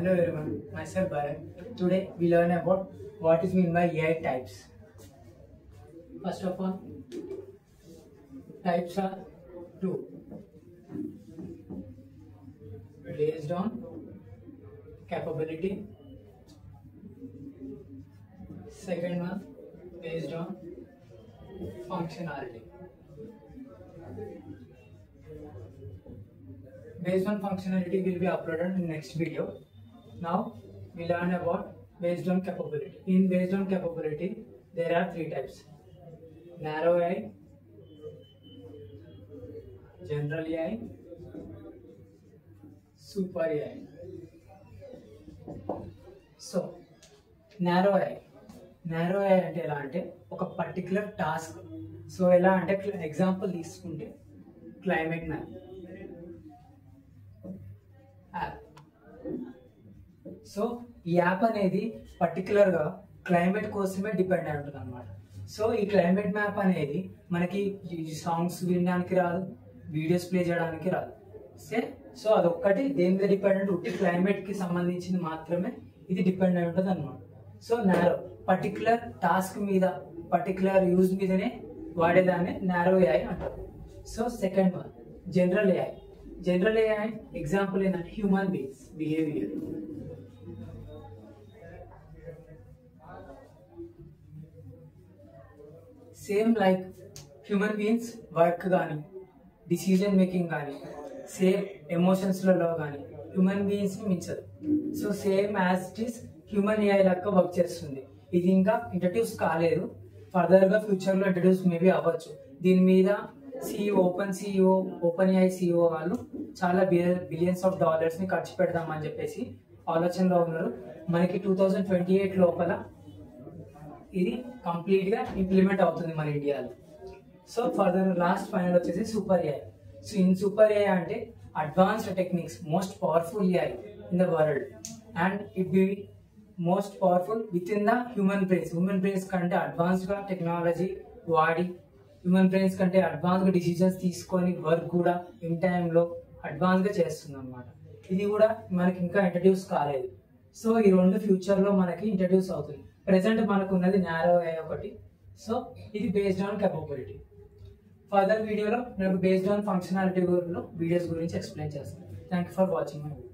Hello everyone, myself Bharat. Today we learn about what is meant by AI types. First of all, types are two, based on capability. Second one, based on functionality. Based on functionality will be uploaded in next video. Now we learn about based on capability. In based on capability, there are three types: narrow AI, general AI, super AI. So narrow AI అంటే ఎలా అంటే ఒక particular task. So ఎలా అంటే example తీసుకుంటే climate map app. So ఈ app అనేది పర్టికులర్గా క్లైమేట్ కోసమే డిపెండ్ అయి ఉంటుంది అనమాట. సో ఈ క్లైమేట్ మ్యాప్ అనేది మనకి సాంగ్స్ వినడానికి రాదు, వీడియోస్ ప్లే చేయడానికి రాదు. సో అదొక్కటి దేని మీద డిపెండెంట్, ఉట్టి క్లైమేట్కి సంబంధించింది మాత్రమే ఇది డిపెండ్ అయి ఉంటుంది అనమాట. సో నారో పర్టికులర్ టాస్క్ మీద, పర్టికులర్ యూజ్ మీదనే వాడేదాన్ని నారో ఏఐ అంటారు. So second one general AI. General AI example ఏంటంటే human beings behaviour. Same like human beings work కానీ, డిసిజన్ మేకింగ్ కానీ, సేమ్ ఎమోషన్స్లలో కానీ హ్యూమన్ బీయింగ్స్ని మించదు. So same as it is human AI లాగా వర్క్ చేస్తుంది. ఇది ఇంకా ఇంట్రడ్యూస్ కాలేదు, ఫర్దర్గా ఫ్యూచర్లో ఇంట్రడ్యూస్ మేబీ అవ్వచ్చు. దీని మీద ఓపెన్ ఏఐ సిఇఓ వాళ్ళు చాలా బిలియన్స్ ఆఫ్ డాలర్స్ని ఖర్చు పెడదామని చెప్పేసి ఆలోచనలో ఉన్నారు. మనకి 2028 లోపల ఇది కంప్లీట్గా ఇంప్లిమెంట్ అవుతుంది మన ఇండియాలో. సో ఫర్దర్ లాస్ట్ ఫైనల్ వచ్చేసి super AI. So in super AI అంటే advanced techniques, most powerful AI in the world, and it be most powerful with in the human brains. Human brains కంటే అడ్వాన్స్డ్గా technology వాడి, human brains కంటే అడ్వాన్స్గా decisions తీసుకొని work కూడా in టైంలో అడ్వాన్స్గా చేస్తుంది అనమాట. ఇది కూడా మనకి ఇంకా ఇంట్రడ్యూస్ కాలేదు. సో ఈ రెండు ఫ్యూచర్లో మనకి ఇంట్రడ్యూస్ అవుతుంది. ప్రెసెంట్ మనకు ఉన్నది నారో ఏఐ ఒకటి. సో ఇది బేస్డ్ ఆన్ కేపబిలిటీ. ఫర్దర్ వీడియోలో నేను బేస్డ్ ఆన్ ఫంక్షనాలిటీ వీడియోస్ గురించి ఎక్స్ప్లెయిన్ చేస్తాను. Thank you for watching my video.